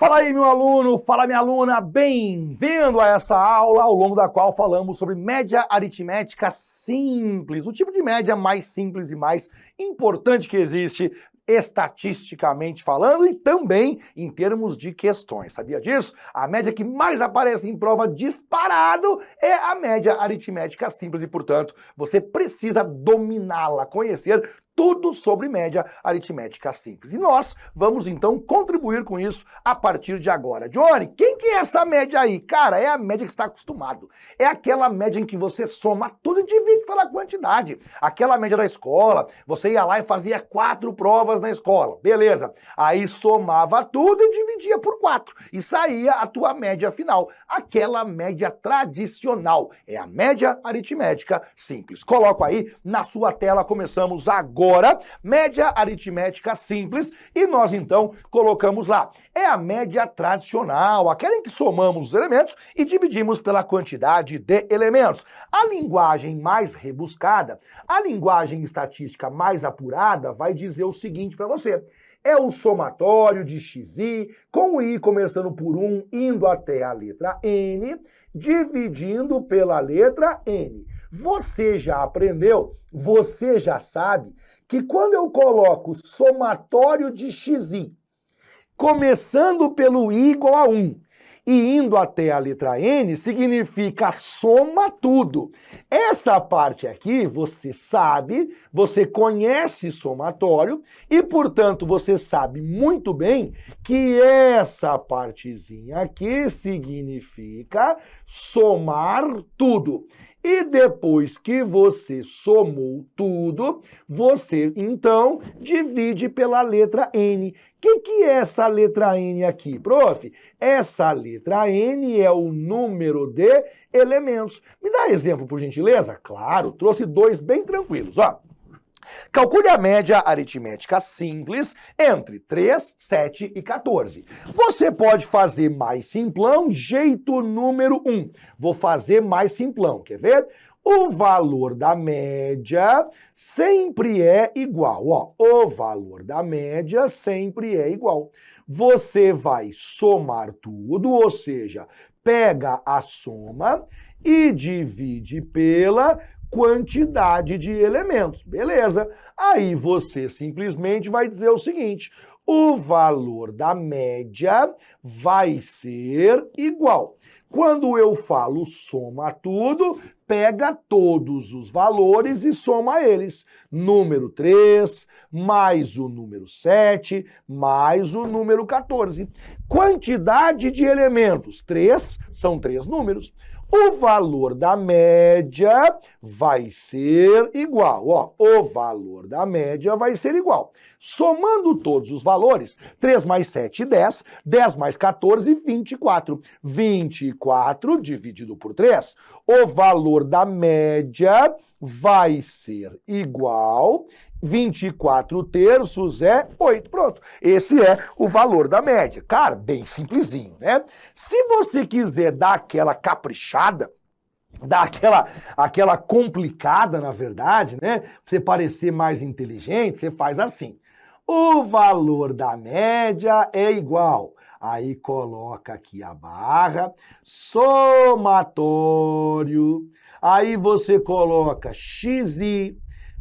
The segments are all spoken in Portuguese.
Fala aí, meu aluno, fala minha aluna, bem-vindo a essa aula ao longo da qual falamos sobre média aritmética simples, o tipo de média mais simples e mais importante que existe estatisticamente falando e também em termos de questões. Sabia disso? A média que mais aparece em prova disparado é a média aritmética simples e, portanto, você precisa dominá-la, conhecer tudo sobre média aritmética simples. E nós vamos então contribuir com isso a partir de agora. Johnny, quem que é essa média aí? Cara, é a média que você está acostumado. É aquela média em que você soma tudo e divide pela quantidade. Aquela média da escola, você ia lá e fazia 4 provas na escola. Beleza. Aí somava tudo e dividia por 4. E saía a tua média final. Aquela média tradicional. É a média aritmética simples. Coloco aí na sua tela, começamos agora. Média aritmética simples, e nós então colocamos lá. É a média tradicional, aquela em que somamos os elementos e dividimos pela quantidade de elementos. A linguagem mais rebuscada, a linguagem estatística mais apurada vai dizer o seguinte para você. É o somatório de xi, com o i começando por 1, indo até a letra n, dividindo pela letra n. Você já aprendeu, você já sabe que quando eu coloco somatório de xi, começando pelo i igual a 1 e indo até a letra n, significa soma tudo. Essa parte aqui, você sabe, você conhece somatório e, portanto, você sabe muito bem que essa partezinha aqui significa somar tudo. E depois que você somou tudo, você, então, divide pela letra N. O que é essa letra N aqui, prof? Essa letra N é o número de elementos. Me dá exemplo, por gentileza? Claro, trouxe 2 bem tranquilos, ó. Calcule a média aritmética simples entre 3, 7 e 14. Você pode fazer mais simplão, jeito número 1. Vou fazer mais simplão, quer ver? O valor da média sempre é igual, ó. O valor da média sempre é igual. Você vai somar tudo, ou seja, pega a soma e divide pela quantidade de elementos, beleza? Aí você simplesmente vai dizer o seguinte, o valor da média vai ser igual. Quando eu falo soma tudo, pega todos os valores e soma eles. Número 3, mais o número 7, mais o número 14. Quantidade de elementos, 3, são 3 números. O valor da média vai ser igual, ó, o valor da média vai ser igual. Somando todos os valores, 3 mais 7, 10, 10 mais 14, 24. 24 dividido por 3, o valor da média vai ser igual, 24 terços é 8. Pronto, esse é o valor da média. Cara, bem simplesinho, né? Se você quiser dar aquela caprichada, dar aquela complicada, na verdade, né? Pra você parecer mais inteligente, você faz assim. O valor da média é igual. Aí coloca aqui a barra, somatório. Aí você coloca xi,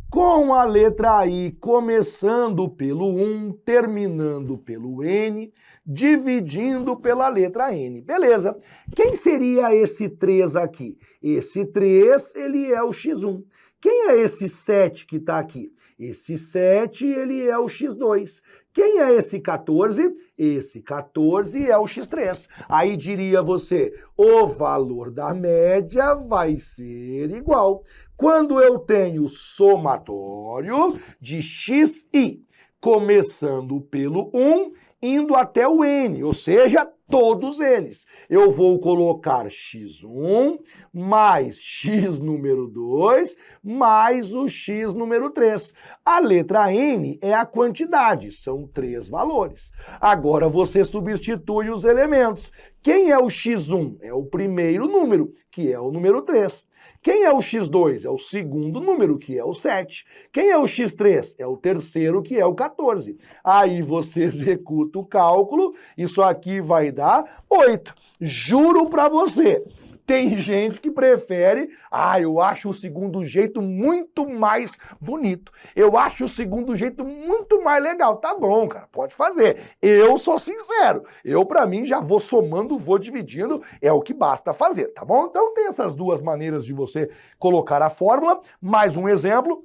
com a letra I começando pelo 1, terminando pelo N, dividindo pela letra N. Beleza. Quem seria esse 3 aqui? Esse 3, ele é o x1. Quem é esse 7 que está aqui? Esse 7, ele é o x2. Quem é esse 14? Esse 14 é o x3. Aí diria você, o valor da média vai ser igual. Quando eu tenho somatório de xi, começando pelo 1, indo até o n, ou seja, todos eles. Eu vou colocar x1 mais x número 2 mais o x número 3. A letra n é a quantidade, são 3 valores. Agora você substitui os elementos. Quem é o x1? É o primeiro número, que é o número 3. Quem é o x2? É o segundo número, que é o 7. Quem é o x3? É o terceiro, que é o 14. Aí você executa curto cálculo, isso aqui vai dar 8. Juro para você. Tem gente que prefere, eu acho o segundo jeito muito mais bonito. Eu acho o segundo jeito muito mais legal. Tá bom, cara, pode fazer. Eu sou sincero. Eu, para mim, já vou somando, vou dividindo, é o que basta fazer, tá bom? Então tem essas duas maneiras de você colocar a fórmula. Mais um exemplo.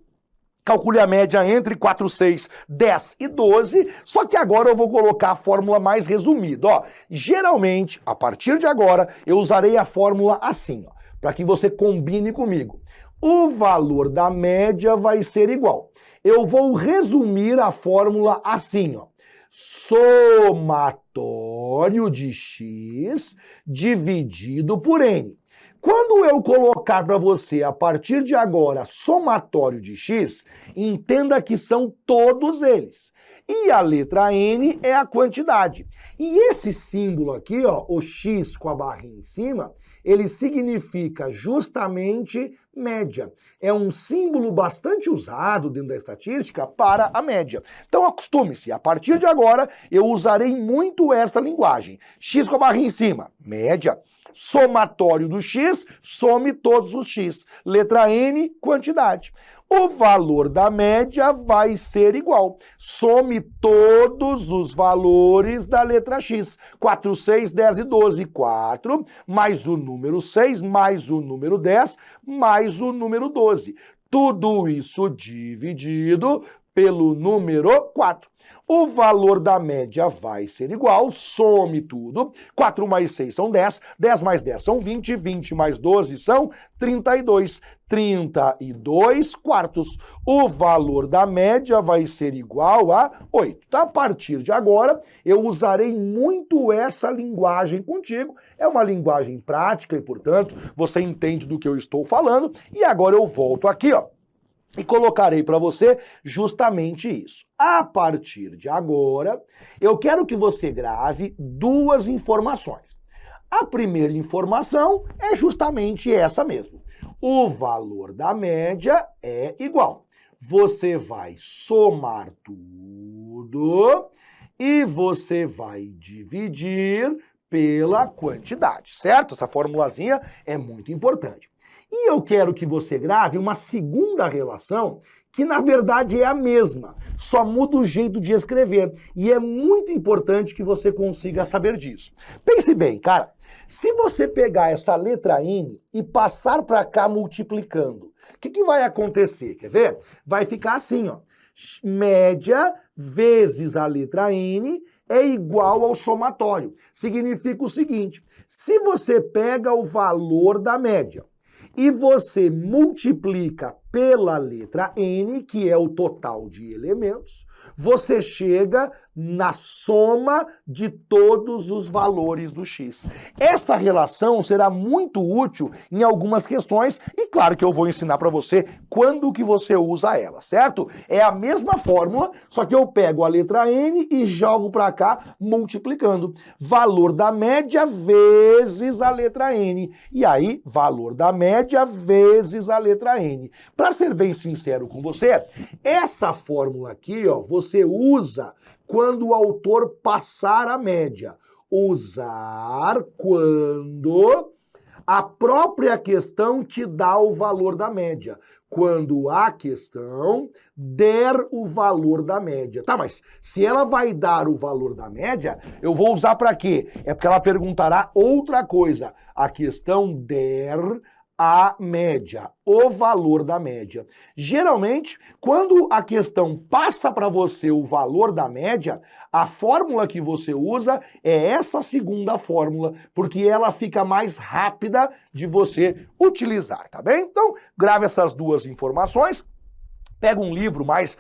Calcule a média entre 4, 6, 10 e 12, só que agora eu vou colocar a fórmula mais resumida. Ó, geralmente, a partir de agora, eu usarei a fórmula assim, para que você combine comigo. O valor da média vai ser igual. Eu vou resumir a fórmula assim, ó. Somatório de x dividido por n. Quando eu colocar para você, a partir de agora, somatório de x, entenda que são todos eles. E a letra N é a quantidade. E esse símbolo aqui, ó, o x com a barrinha em cima, ele significa justamente média. É um símbolo bastante usado dentro da estatística para a média. Então acostume-se, a partir de agora eu usarei muito essa linguagem. X com a barrinha em cima, média. Somatório do x, some todos os x. Letra N, quantidade. O valor da média vai ser igual. Some todos os valores da letra x. 4, 6, 10 e 12. 4, mais o número 6, mais o número 10, mais o número 12. Tudo isso dividido pelo número 4. O valor da média vai ser igual, some tudo, 4 mais 6 são 10, 10 mais 10 são 20, 20 mais 12 são 32, 32 quartos. O valor da média vai ser igual a 8. Então, a partir de agora, eu usarei muito essa linguagem contigo, é uma linguagem prática e, portanto, você entende do que eu estou falando, e agora eu volto aqui, ó. E colocarei para você justamente isso. A partir de agora, eu quero que você grave duas informações. A primeira informação é justamente essa mesmo. O valor da média é igual. Você vai somar tudo e você vai dividir pela quantidade, certo? Essa formulazinha é muito importante. E eu quero que você grave uma segunda relação que, na verdade, é a mesma, só muda o jeito de escrever. E é muito importante que você consiga saber disso. Pense bem, cara, se você pegar essa letra N e passar para cá multiplicando, o que vai acontecer? Quer ver? Vai ficar assim, ó. Média vezes a letra N é igual ao somatório. Significa o seguinte, se você pega o valor da média, e você multiplica pela letra N, que é o total de elementos, você chega na soma de todos os valores do x. Essa relação será muito útil em algumas questões e claro que eu vou ensinar para você quando que você usa ela, certo? É a mesma fórmula, só que eu pego a letra N e jogo para cá multiplicando. Valor da média vezes a letra N. E aí, valor da média vezes a letra N. Para ser bem sincero com você, essa fórmula aqui, ó, você usa quando o autor passar a média. Usar quando a própria questão te dá o valor da média. Quando a questão der o valor da média. Tá, mas se ela vai dar o valor da média, eu vou usar para quê? É porque ela perguntará outra coisa. A questão der a média, o valor da média. Geralmente, quando a questão passa para você o valor da média, a fórmula que você usa é essa segunda fórmula, porque ela fica mais rápida de você utilizar, tá bem? Então, grave essas duas informações. Pega um livro mais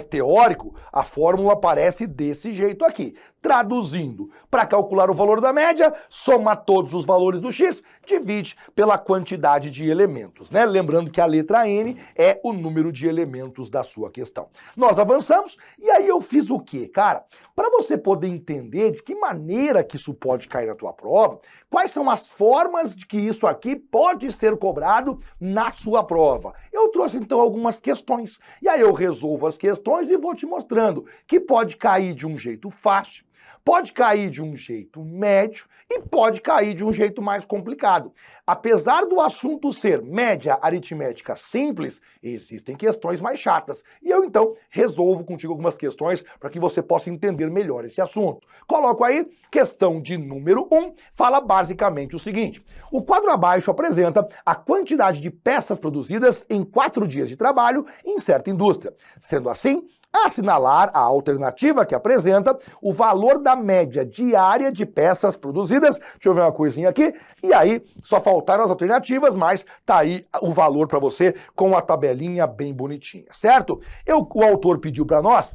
teórico, a fórmula aparece desse jeito aqui. Traduzindo, para calcular o valor da média, soma todos os valores do x, divide pela quantidade de elementos, né? Lembrando que a letra N é o número de elementos da sua questão. Nós avançamos e aí eu fiz o quê, cara? Para você poder entender de que maneira que isso pode cair na tua prova, quais são as formas de que isso aqui pode ser cobrado na sua prova. Eu trouxe então algumas questões. E aí eu resolvo as questões e vou te mostrando que pode cair de um jeito fácil, Pode cair de um jeito médio e pode cair de um jeito mais complicado. Apesar do assunto ser média aritmética simples, existem questões mais chatas. E eu, então, resolvo contigo algumas questões para que você possa entender melhor esse assunto. Coloco aí, questão de número 1, fala basicamente o seguinte. O quadro abaixo apresenta a quantidade de peças produzidas em 4 dias de trabalho em certa indústria. Sendo assim, assinalar a alternativa que apresenta o valor da média diária de peças produzidas. Deixa eu ver uma coisinha aqui. E aí, só faltaram as alternativas, mas tá aí o valor para você com a tabelinha bem bonitinha, certo? O autor pediu para nós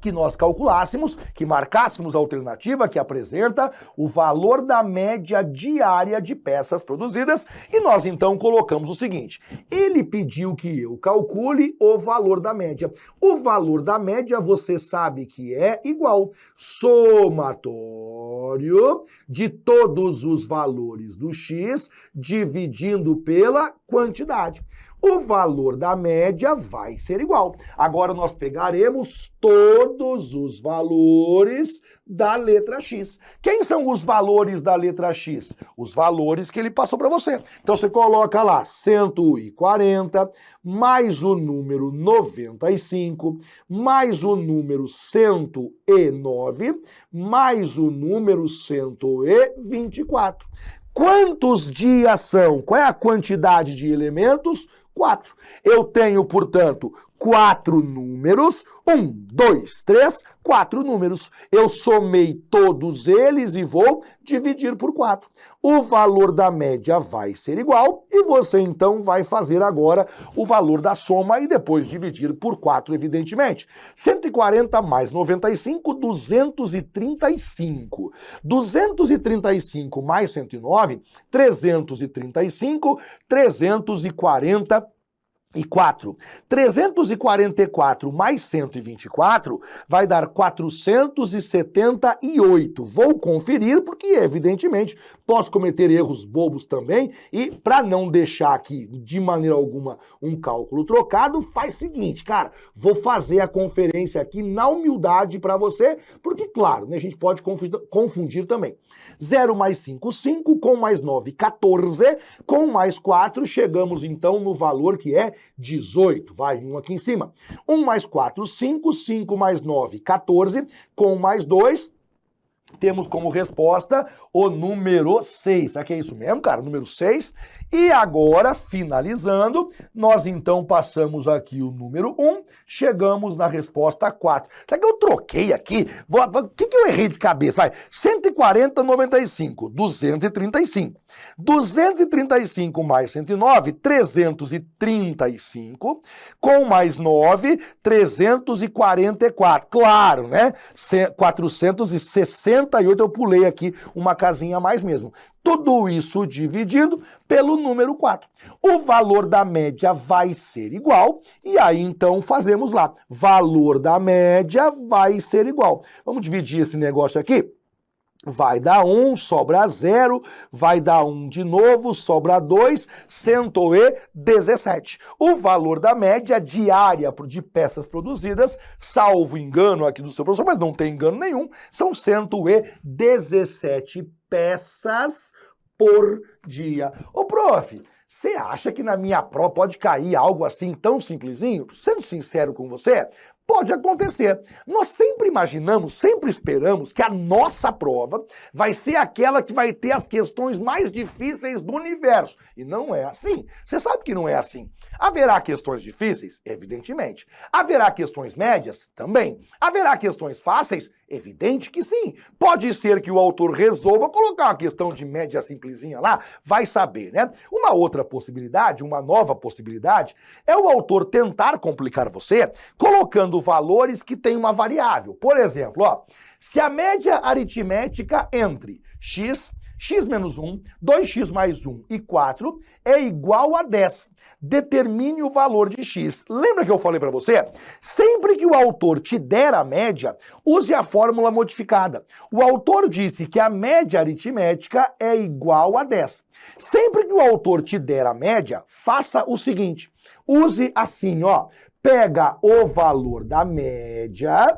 que nós calculássemos, que marcássemos a alternativa que apresenta o valor da média diária de peças produzidas e nós então colocamos o seguinte, ele pediu que eu calcule o valor da média. O valor da média você sabe que é igual somatório de todos os valores do x dividindo pela quantidade. O valor da média vai ser igual. Agora nós pegaremos todos os valores da letra X. Quem são os valores da letra X? Os valores que ele passou para você. Então você coloca lá 140, mais o número 95, mais o número 109, mais o número 124. Quantos dias são? Qual é a quantidade de elementos? 4. Eu tenho, portanto, 4 números. 1, 2, 3, 4 números. Eu somei todos eles e vou dividir por 4. O valor da média vai ser igual e você, então, vai fazer agora o valor da soma e depois dividir por 4, evidentemente. 140 mais 95, 235. 235 mais 109, 335, 344. 344 mais 124 vai dar 478. Vou conferir porque, evidentemente, posso cometer erros bobos também e, para não deixar aqui, de maneira alguma, um cálculo trocado, faz o seguinte, cara, vou fazer a conferência aqui na humildade para você, porque, claro, né, a gente pode confundir também. 0 mais 5, 5, com mais 9, 14, com mais 4, chegamos, então, no valor que é 18, vai, um aqui em cima. 1 mais 4, 5, 5 mais 9, 14, com mais 2, temos como resposta o número 6. Será que é isso mesmo, cara? Número 6. E agora, finalizando, nós então passamos aqui o número 1, chegamos na resposta 4. Será que eu troquei aqui? O que eu errei de cabeça? Vai, 140, 95, 235. 235 mais 109, 335, com mais 9, 344. Claro, né? 468, eu pulei aqui uma casinha a mais mesmo. Tudo isso dividido pelo número 4. O valor da média vai ser igual, e aí então fazemos lá. Valor da média vai ser igual. Vamos dividir esse negócio aqui? Vai dar 1, sobra 0, vai dar 1 de novo, sobra 2, 117. O valor da média diária de peças produzidas, salvo engano aqui do seu professor, mas não tem engano nenhum, são 117 peças por dia. Ô, prof, você acha que na minha prova pode cair algo assim tão simplesinho? Sendo sincero com você, pode acontecer. Nós sempre imaginamos, sempre esperamos que a nossa prova vai ser aquela que vai ter as questões mais difíceis do universo. E não é assim. Você sabe que não é assim. Haverá questões difíceis? Evidentemente. Haverá questões médias? Também. Haverá questões fáceis? Evidente que sim. Pode ser que o autor resolva colocar uma questão de média simplesinha lá, vai saber, né? Uma outra possibilidade, uma nova possibilidade, é o autor tentar complicar você colocando valores que têm uma variável. Por exemplo, ó, se a média aritmética entre x, x menos 1, 2x mais 1 e 4 é igual a 10. Determine o valor de x. Lembra que eu falei para você? Sempre que o autor te der a média, use a fórmula modificada. O autor disse que a média aritmética é igual a 10. Sempre que o autor te der a média, faça o seguinte. Use assim, ó. Pega o valor da média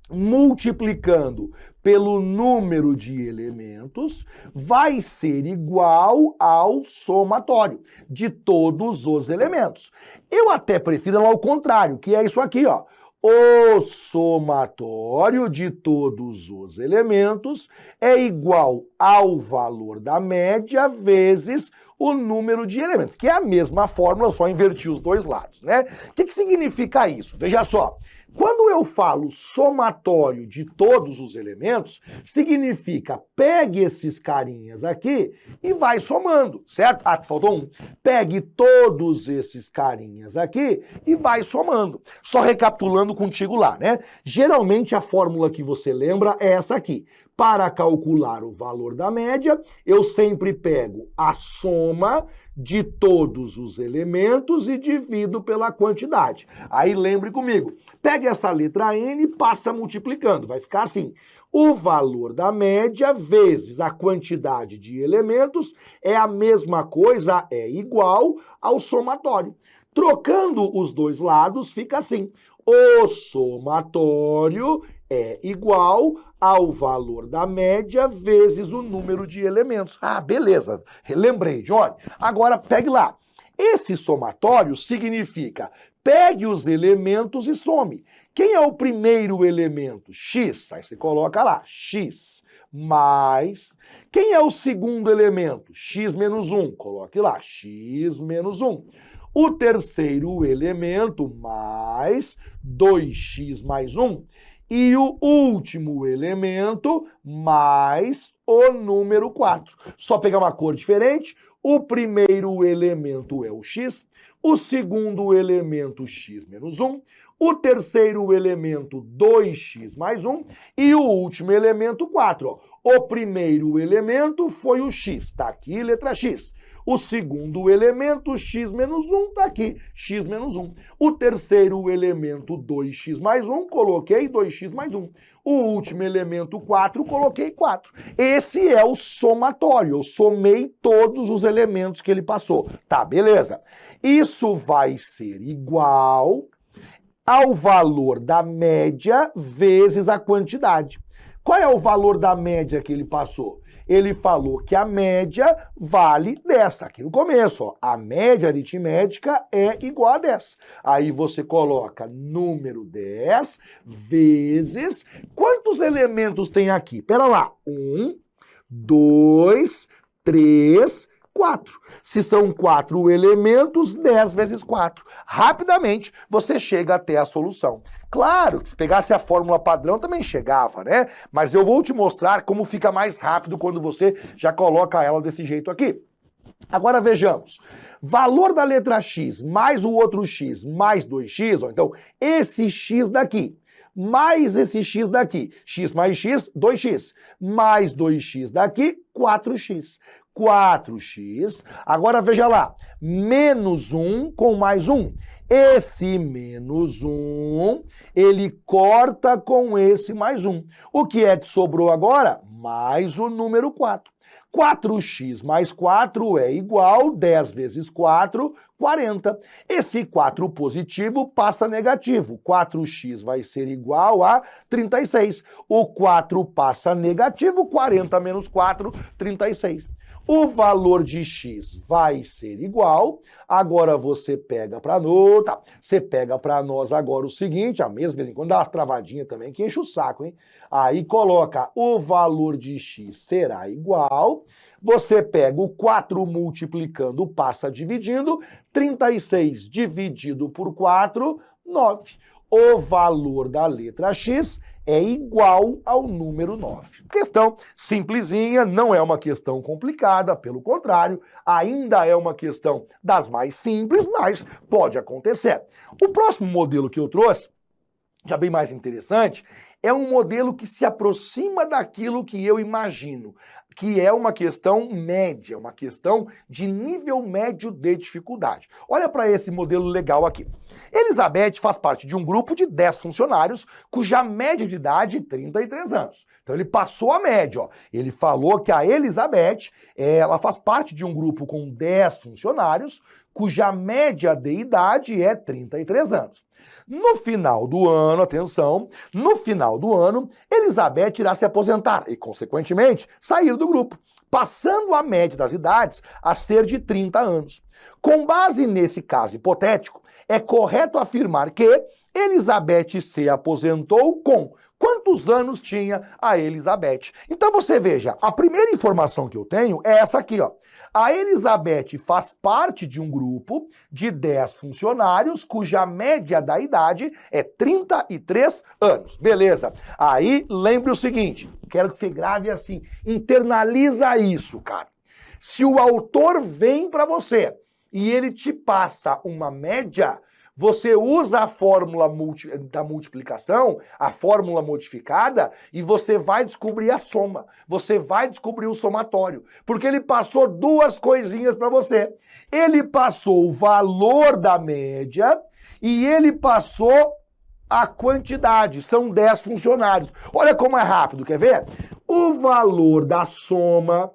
multiplicando pelo número de elementos vai ser igual ao somatório de todos os elementos. Eu até prefiro ao contrário, que é isso aqui, ó. O somatório de todos os elementos é igual ao valor da média vezes o número de elementos, que é a mesma fórmula, só invertir os dois lados, né? O que significa isso? Veja só. Quando eu falo somatório de todos os elementos, significa pegue esses carinhas aqui e vai somando, certo? Ah, faltou um. Pegue todos esses carinhas aqui e vai somando. Só recapitulando contigo lá, né? Geralmente a fórmula que você lembra é essa aqui. Para calcular o valor da média, eu sempre pego a soma de todos os elementos e divido pela quantidade. Aí lembre comigo, pega essa letra N e passa multiplicando. Vai ficar assim, o valor da média vezes a quantidade de elementos é a mesma coisa, é igual ao somatório. Trocando os dois lados, fica assim, o somatório é igual ao valor da média vezes o número de elementos. Ah, beleza. Lembrei, Johnny. Agora, pegue lá. Esse somatório significa pegue os elementos e some. Quem é o primeiro elemento? X. Aí você coloca lá, X. Mais. Quem é o segundo elemento? X menos 1. Coloque lá, X menos 1. O terceiro elemento mais 2x mais 1. E o último elemento mais o número 4. Só pegar uma cor diferente. O primeiro elemento é o x, o segundo elemento x menos 1, o terceiro elemento 2x mais 1 e o último elemento 4. Ó. O primeiro elemento foi o x, tá aqui letra x. O segundo elemento, x menos 1, tá aqui, x menos 1. O terceiro elemento, 2x mais 1, coloquei 2x mais 1. O último elemento, 4, coloquei 4. Esse é o somatório, eu somei todos os elementos que ele passou. Tá, beleza. Isso vai ser igual ao valor da média vezes a quantidade. Qual é o valor da média que ele passou? Ele falou que a média vale 10. Aqui no começo, ó, a média aritmética é igual a 10. Aí você coloca número 10 vezes... Quantos elementos tem aqui? Pera lá. 1, 2, 3, 4. Se são 4 elementos, 10 vezes 4. Rapidamente, você chega até a solução. Claro que se pegasse a fórmula padrão também chegava, né? Mas eu vou te mostrar como fica mais rápido quando você já coloca ela desse jeito aqui. Agora vejamos. Valor da letra x mais o outro x mais 2x, ó, então esse x daqui mais esse x daqui, x mais x, 2x, mais 2x daqui, 4x. 4x, agora veja lá, menos 1 com mais 1. Esse menos 1, ele corta com esse mais 1. O que é que sobrou agora? Mais o número 4. 4x mais 4 é igual, 10 vezes 4, 40. Esse 4 positivo passa negativo. 4x vai ser igual a 36. O 4 passa negativo, 40 menos 4, 36. O valor de x vai ser igual, agora você pega para nós, tá? Você pega para nós agora o seguinte, a mesma vez em quando dá umas travadinhas também, que enche o saco, hein? Aí coloca o valor de x será igual, você pega o 4 multiplicando, passa dividindo, 36 dividido por 4, 9. O valor da letra x é igual ao número 9. Questão simplesinha, não é uma questão complicada, pelo contrário, ainda é uma questão das mais simples, mas pode acontecer. O próximo modelo que eu trouxe, já bem mais interessante, é um modelo que se aproxima daquilo que eu imagino, que é uma questão média, uma questão de nível médio de dificuldade. Olha para esse modelo legal aqui. Elizabeth faz parte de um grupo de 10 funcionários cuja média de idade é 33 anos. Então ele passou a média, ó. Ele falou que a Elizabeth, ela faz parte de um grupo com 10 funcionários cuja média de idade é 33 anos. No final do ano, atenção, no final do ano, Elizabeth irá se aposentar e, consequentemente, sair do grupo, passando a média das idades a ser de 30 anos. Com base nesse caso hipotético, é correto afirmar que Elizabeth se aposentou com quantos anos tinha a Elizabeth. Então você veja, a primeira informação que eu tenho é essa aqui, ó. A Elizabeth faz parte de um grupo de 10 funcionários cuja média da idade é 33 anos. Beleza. Aí lembre o seguinte, quero que você grave assim, internaliza isso, cara. Se o autor vem para você e ele te passa uma média, você usa a fórmula da multiplicação, a fórmula modificada, e você vai descobrir a soma. Você vai descobrir o somatório. Porque ele passou duas coisinhas para você. Ele passou o valor da média e ele passou a quantidade. São 10 funcionários. Olha como é rápido, quer ver? O valor da soma,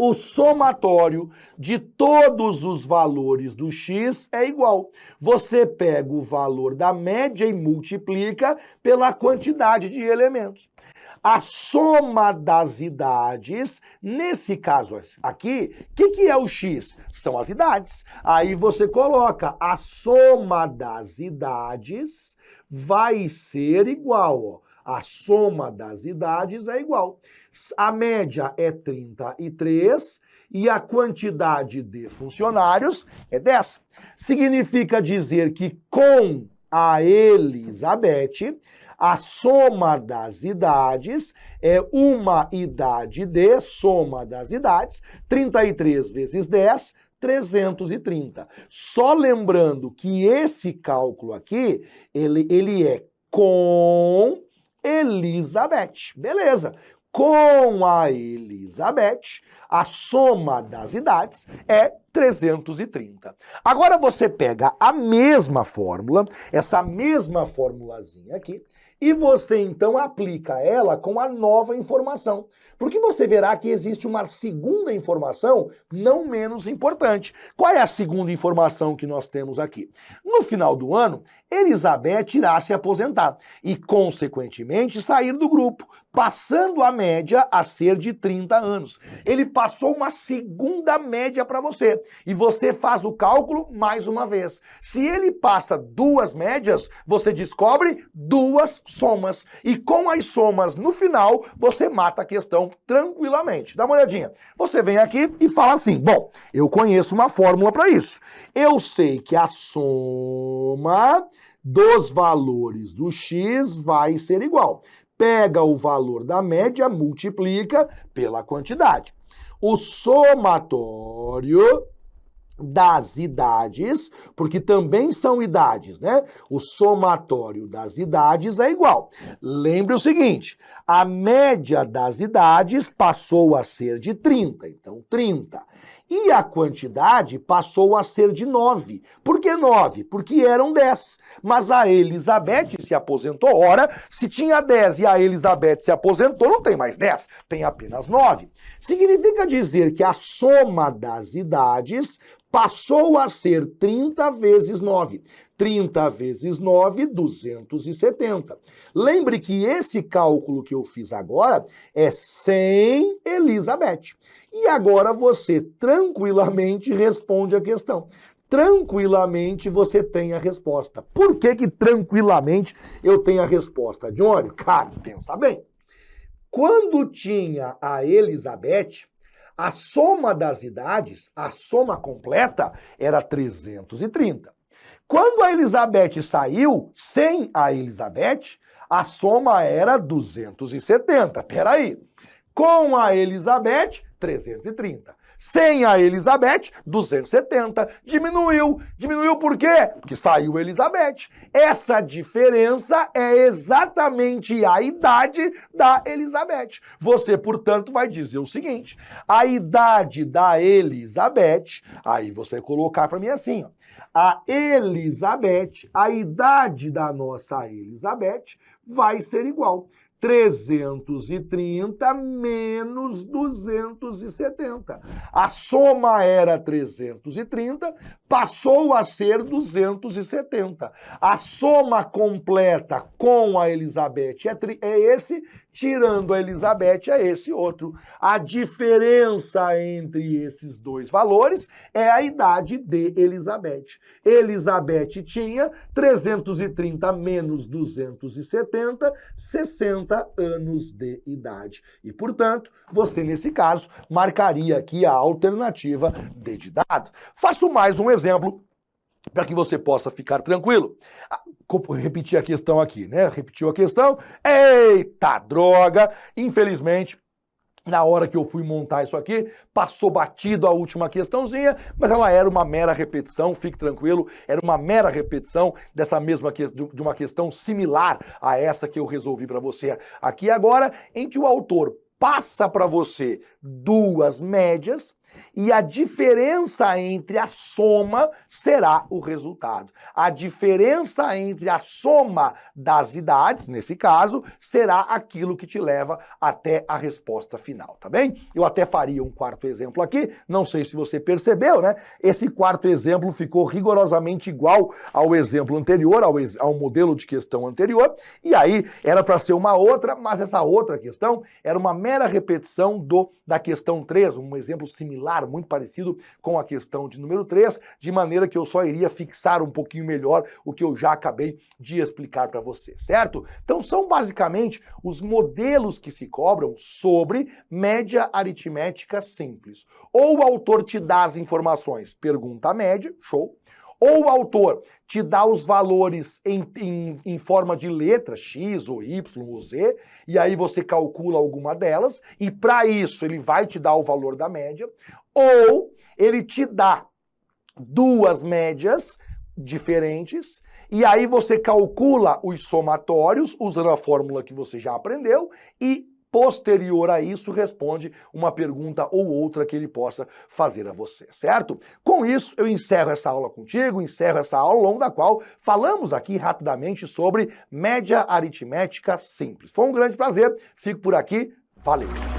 o somatório de todos os valores do x é igual. Você pega o valor da média e multiplica pela quantidade de elementos. A soma das idades, nesse caso aqui, o que é o x? São as idades. Aí você coloca a soma das idades vai ser igual, ó. A soma das idades é igual. A média é 33 e a quantidade de funcionários é 10. Significa dizer que com a Elizabeth, a soma das idades é uma idade de soma das idades, 33 vezes 10, 330. Só lembrando que esse cálculo aqui, ele é com Elizabeth. Beleza. Com a Elizabeth, a soma das idades é 330. Agora você pega a mesma fórmula, essa mesma formulazinha aqui, e você então aplica ela com a nova informação. Porque você verá que existe uma segunda informação não menos importante. Qual é a segunda informação que nós temos aqui? No final do ano, Elizabeth irá se aposentar e, consequentemente, sair do grupo, passando a média a ser de 30 anos. Ele passou uma segunda média para você e você faz o cálculo mais uma vez. Se ele passa duas médias, você descobre duas somas. E com as somas no final, você mata a questão tranquilamente. Dá uma olhadinha. Você vem aqui e fala assim, bom, eu conheço uma fórmula para isso. Eu sei que a soma dos valores do x vai ser igual. Pega o valor da média, multiplica pela quantidade. O somatório das idades, porque também são idades, né? O somatório das idades é igual. Lembre o seguinte, a média das idades passou a ser de 30, então 30. E a quantidade passou a ser de 9. Por que 9? Porque eram 10. Mas a Elizabeth se aposentou. Ora, se tinha 10 e a Elizabeth se aposentou, não tem mais 10, tem apenas 9. Significa dizer que a soma das idades passou a ser 30 vezes 9. 30 vezes 9, 270. Lembre que esse cálculo que eu fiz agora é sem Elizabeth. E agora você tranquilamente responde a questão. Tranquilamente você tem a resposta. Por que tranquilamente eu tenho a resposta, Johnny? Cara, pensa bem. Quando tinha a Elizabeth, a soma das idades, a soma completa, era 330. Quando a Elizabeth saiu, sem a Elizabeth, a soma era 270. Peraí. Com a Elizabeth, 330. Sem a Elizabeth, 270. Diminuiu. Diminuiu por quê? Porque saiu a Elizabeth. Essa diferença é exatamente a idade da Elizabeth. Você, portanto, vai dizer o seguinte, a idade da Elizabeth, aí você vai colocar para mim assim, ó. A Elizabeth, a idade da nossa Elizabeth vai ser igual 330 menos 270. A soma era 330, passou a ser 270. A soma completa com a Elizabeth é esse, tirando a Elizabeth é esse outro. A diferença entre esses dois valores é a idade de Elizabeth. Elizabeth tinha 330 menos 270, 60 anos de idade. E, portanto, você, nesse caso, marcaria aqui a alternativa D de dado. Faço mais um exemplo para que você possa ficar tranquilo. Repetir a questão aqui, né? Repetiu a questão. Eita, droga! Infelizmente, na hora que eu fui montar isso aqui, passou batido a última questãozinha, mas ela era uma mera repetição, fique tranquilo, era uma mera repetição dessa mesma de uma questão similar a essa que eu resolvi para você aqui agora, em que o autor passa para você duas médias e a diferença entre a soma será o resultado. A diferença entre a soma das idades, nesse caso, será aquilo que te leva até a resposta final, tá bem? Eu até faria um quarto exemplo aqui, não sei se você percebeu, né? Esse quarto exemplo ficou rigorosamente igual ao exemplo anterior, ao modelo de questão anterior, e aí era para ser uma outra, mas essa outra questão era uma mera repetição da questão 3, um exemplo similar, muito parecido com a questão de número 3, de maneira que eu só iria fixar um pouquinho melhor o que eu já acabei de explicar para você, certo? Então são basicamente os modelos que se cobram sobre média aritmética simples. Ou o autor te dá as informações, pergunta a média, show. Ou o autor te dá os valores em forma de letra, X ou Y ou Z, e aí você calcula alguma delas, e para isso ele vai te dar o valor da média, ou ele te dá duas médias diferentes, e aí você calcula os somatórios, usando a fórmula que você já aprendeu, e posterior a isso, responde uma pergunta ou outra que ele possa fazer a você, certo? Com isso, eu encerro essa aula contigo, encerro essa aula ao longo da qual falamos aqui rapidamente sobre média aritmética simples. Foi um grande prazer, fico por aqui, valeu!